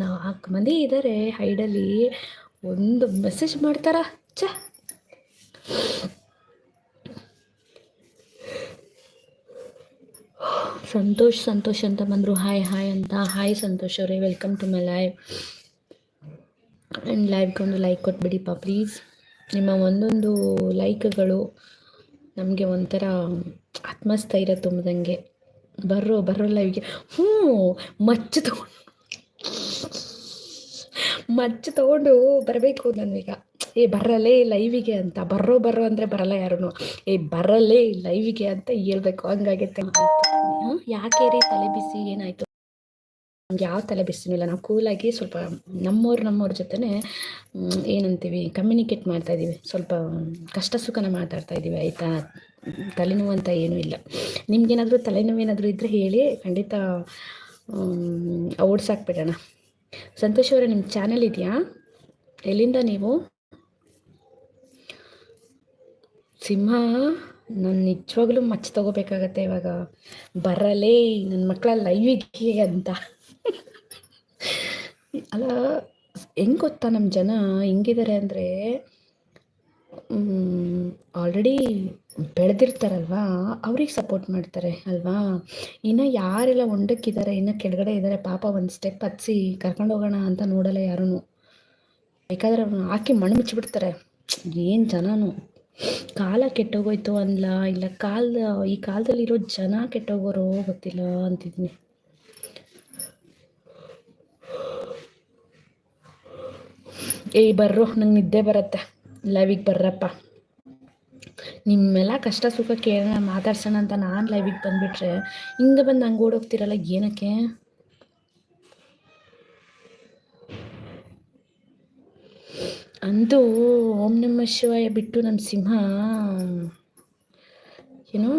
4 ಮಂದಿ ಇದ್ದಾರೆ ಹೈಡಲ್ಲಿ, ಒಂದು ಮೆಸೇಜ್ ಮಾಡ್ತಾರ. ಛ, ಸಂತೋಷ್ ಅಂತ ಬಂದರು. ಹಾಯ್ ಅಂತ. ಹಾಯ್ ಸಂತೋಷ್ ಅವರೇ, welcome to my live. And ಲೈವ್ಗೆ ಒಂದು ಲೈಕ್ ಕೊಟ್ಬಿಡಿಪ್ಪ ಪ್ಲೀಸ್. ನಿಮ್ಮ ಒಂದೊಂದು ಲೈಕ್ಗಳು ನಮಗೆ ಒಂಥರ ಆತ್ಮಸ್ಥೈರ್ಯ ತುಂಬಿದಂಗೆ. ಬರ್ರೋ ಲೈವ್ಗೆ. ಮಚ್ಚು ತಗೊಂಡು ಬರಬೇಕು ನಾನೀಗ. ಬರಲೇ ಲೈವಿಗೆ ಅಂತ. ಬರ್ರೋ ಅಂದರೆ ಬರಲ್ಲ ಯಾರೂ. ಬರಲೇ ಲೈವಿಗೆ ಅಂತ ಹೇಳ್ಬೇಕು, ಹಂಗಾಗೈತೆ. ಯಾಕೆ ರೀ ತಲೆ ಬಿಸಿ, ಏನಾಯಿತು? ನಮ್ಗೆ ಯಾವ ತಲೆ ಬಿಸಿನಿಲ್ಲ. ನಾವು ಕೂಲಾಗಿ ಸ್ವಲ್ಪ ನಮ್ಮವ್ರ ಜೊತೆನೇ ಏನಂತೀವಿ, ಕಮ್ಯುನಿಕೇಟ್ ಮಾಡ್ತಾಯಿದ್ದೀವಿ. ಸ್ವಲ್ಪ ಕಷ್ಟ ಸುಖನ ಮಾತಾಡ್ತಾ ಇದ್ದೀವಿ, ಆಯಿತಾ? ತಲೆನೋವು ಅಂತ ಏನೂ ಇಲ್ಲ. ನಿಮ್ಗೇನಾದರೂ ತಲೆನೋವೇನಾದರೂ ಇದ್ದರೆ ಹೇಳಿ, ಖಂಡಿತ ಓಡ್ಸಾಕ್ಬಿಡೋಣ. ಸಂತೋಷ್ ಅವರೇ, ನಿಮ್ಮ ಚಾನೆಲ್ ಇದೆಯಾ? ಎಲ್ಲಿಂದ ನೀವು? ಸಿಂಹ, ನಾನು ನಿಜವಾಗ್ಲೂ ಮಚ್ಚ ತಗೋಬೇಕಾಗತ್ತೆ ಇವಾಗ. ಬರಲೇ ನನ್ನ ಮಕ್ಕಳ ಲೈವಿಗೆ ಅಂತ. ಅಲ್ಲ, ಹೆಂಗೆ ಗೊತ್ತಾ, ನಮ್ಮ ಜನ ಹೆಂಗಿದ್ದಾರೆ ಅಂದರೆ, ಆಲ್ರೆಡಿ ಬೆಳೆದಿರ್ತಾರಲ್ವಾ, ಅವ್ರಿಗೆ ಸಪೋರ್ಟ್ ಮಾಡ್ತಾರೆ ಅಲ್ವಾ. ಇನ್ನು ಯಾರೆಲ್ಲ ಹೊಂಡಕ್ಕಿದ್ದಾರೆ, ಇನ್ನು ಕೆಳಗಡೆ ಇದ್ದಾರೆ, ಪಾಪ ಒಂದು ಸ್ಟೆಪ್ ಹತ್ಸಿ ಕರ್ಕೊಂಡು ಹೋಗೋಣ ಅಂತ ನೋಡಲ್ಲ ಯಾರೂ. ಬೇಕಾದ್ರೆ ಹಾಕಿ ಮಣ್ಣು ಮುಚ್ಚಿಬಿಡ್ತಾರೆ. ಏನು ಜನನು. ಕಾಲ ಕೆಟ್ಟೋಗೋಯ್ತು ಅನ್ಲ, ಇಲ್ಲ ಈ ಕಾಲದಲ್ಲಿರೋ ಜನ ಕೆಟ್ಟೋಗೋರೋ ಗೊತ್ತಿಲ್ಲ ಅಂತಿದ್ದೀನಿ. ಬರ್ರೋ, ನಂಗೆ ನಿದ್ದೆ ಬರುತ್ತೆ. ಲೈವಿಗೆ ಬರ್ರಪ್ಪ. ನಿಮ್ಮೆಲ್ಲ ಕಷ್ಟ ಸುಖ ಕೇಳೋಣ, ಮಾತಾಡ್ಸೋಣ ಅಂತ ನಾನು ಲೈವಿಗೆ ಬಂದುಬಿಟ್ರೆ ಹಿಂಗೆ ಬಂದು ನಂಗೆ ಓಡೋಗ್ತಿರಲ್ಲ, ಏನಕ್ಕೆ? ಅಂತೂ ಓಂ ನಮಃ ಶಿವಾಯ ಬಿಟ್ಟು ನಮ್ಮ ಸಿಂಹ ಏನು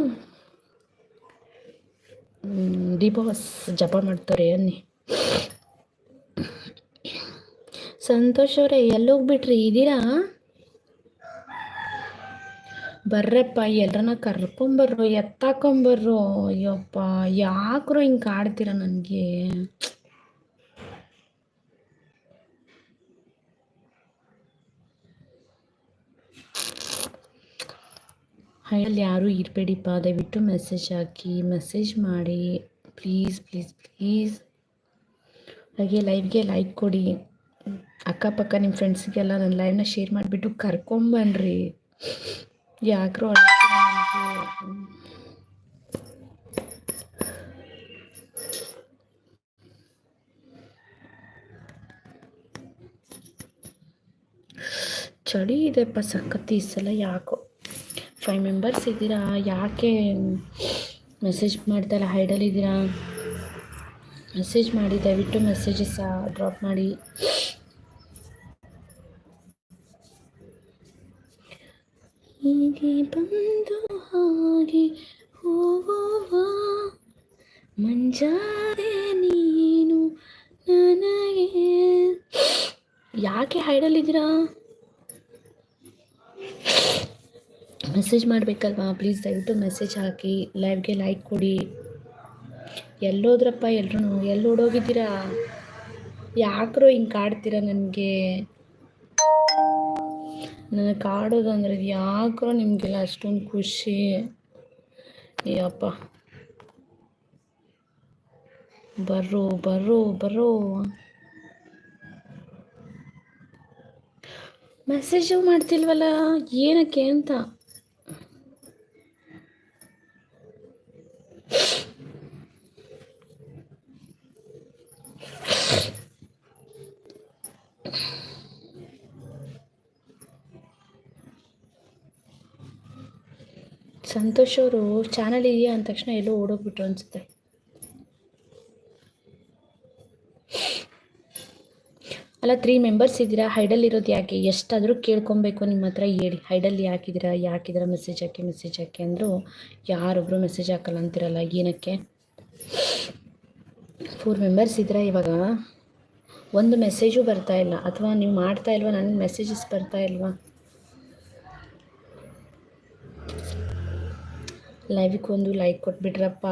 ಡಿಬಾಸ್ ಜಪ ಮಾಡ್ತಾರೆ ಅನ್ನಿ. ಸಂತೋಷ್ ಅವರೇ, ಎಲ್ಲೋಗ್ಬಿಟ್ರಿ? ಇದ್ದೀರಾ? ಬರ್ರಪ್ಪ, ಎಲ್ಲರನ್ನ ಕರ್ಕೊಂಬರ್ರೋ, ಎತ್ತಾಕೊಂಬರ್ರೋ. ಅಯ್ಯಪ್ಪ, ಯಾಕ್ರೋ ಹಿಂಗೆ ಕಾಡ್ತೀರ ನನಗೆ? ಹೈಡಲ್ಲಿ ಯಾರೂ ಇರಬೇಡಿಪ್ಪ, ದಯವಿಟ್ಟು ಮೆಸೇಜ್ ಹಾಕಿ, ಮೆಸೇಜ್ ಮಾಡಿ ಪ್ಲೀಸ್. ಹಾಗೆ ಲೈವ್ಗೆ ಲೈಕ್ ಕೊಡಿ. ಅಕ್ಕಪಕ್ಕ ನಿಮ್ಮ ಫ್ರೆಂಡ್ಸ್ಗೆಲ್ಲ ನನ್ನ ಲೈವ್ನ ಶೇರ್ ಮಾಡಿಬಿಟ್ಟು ಕರ್ಕೊಂಬನ್ರಿ. ಯಾಕ್ರೋ ಚಳಿ ಇದೆಪ್ಪ ಸಖತ್ತು ಈ ಸಲ. ಯಾಕೋ 5 ಮೆಂಬರ್ಸ್ ಇದ್ದೀರಾ, ಯಾಕೆ ಮೆಸೇಜ್ ಮಾಡ್ತಾಯಿಲ್ಲ? ಹೈಡಲ್ಲಿದ್ದೀರಾ? ಮೆಸೇಜ್ ಮಾಡಿ, ದಯವಿಟ್ಟು ಮೆಸೇಜಸ್ ಡ್ರಾಪ್ ಮಾಡಿ. ಹೀಗೆ ಬಂದು ಹಾಗೆ ಹೋಗುವ ಮಂಜಾದೆ ನೀನು ನನಗೆ. ಯಾಕೆ ಹೈಡಲ್ಲಿದ್ದೀರಾ? ಮೆಸೇಜ್ ಮಾಡಬೇಕಲ್ವಾ? ಪ್ಲೀಸ್ ದಯವಿಟ್ಟು ಮೆಸೇಜ್ ಹಾಕಿ, ಲೈವ್ಗೆ ಲೈಕ್ ಕೊಡಿ. ಎಲ್ಲೋದ್ರಪ್ಪ ಎಲ್ರೂ? ಓಡೋಗಿದ್ದೀರಾ? ಯಾಕ್ರೋ ಹಿಂಗೆ ಕಾಡ್ತೀರಾ ನನಗೆ ಕಾಡೋದು ಅಂದರೆ ಯಾಕ್ರೋ ನಿಮಗೆಲ್ಲ ಅಷ್ಟೊಂದು ಖುಷಿ? ಅಯ್ಯಪ್ಪ, ಬರ್ರೋ. ಮೆಸೇಜು ಮಾಡ್ತಿಲ್ವಲ್ಲ, ಏನಕ್ಕೆ ಅಂತ. ಸಂತೋಷ್ ಅವರು ಚಾನಲ್ ಇದೆಯಾ ಅಂದ ತಕ್ಷಣ ಎಲ್ಲೋ ಓಡೋಗ್ಬಿಟ್ರು ಅನಿಸುತ್ತೆ. ಅಲ್ಲ, 3 ಮೆಂಬರ್ಸ್ ಇದ್ದೀರಾ, ಹೈಡಲ್ಲಿರೋದು ಯಾಕೆ? ಎಷ್ಟಾದರೂ ಕೇಳ್ಕೊಬೇಕು ನಿಮ್ಮ ಹತ್ರ, ಹೇಳಿ. ಹೈಡಲ್ಲಿ ಯಾಕಿದ್ದೀರಾ ಮೆಸೇಜ್ ಹಾಕಿ ಅಂದರು. ಯಾರೊಬ್ಬರು ಮೆಸೇಜ್ ಹಾಕಲ್ಲ ಅಂತಿರಲ್ಲ, ಏನಕ್ಕೆ? 4 ಮೆಂಬರ್ಸ್ ಇದ್ದೀರಾ ಇವಾಗ. ಒಂದು ಮೆಸೇಜು ಬರ್ತಾ ಇಲ್ಲ, ಅಥವಾ ನೀವು ಮಾಡ್ತಾ ಇಲ್ವಾ? ನನಗೆ ಮೆಸೇಜಸ್ ಬರ್ತಾ ಇಲ್ವಾ? ಲೈವಿಗೆ ಒಂದು ಲೈಕ್ ಕೊಟ್ಬಿಟ್ರಪ್ಪ.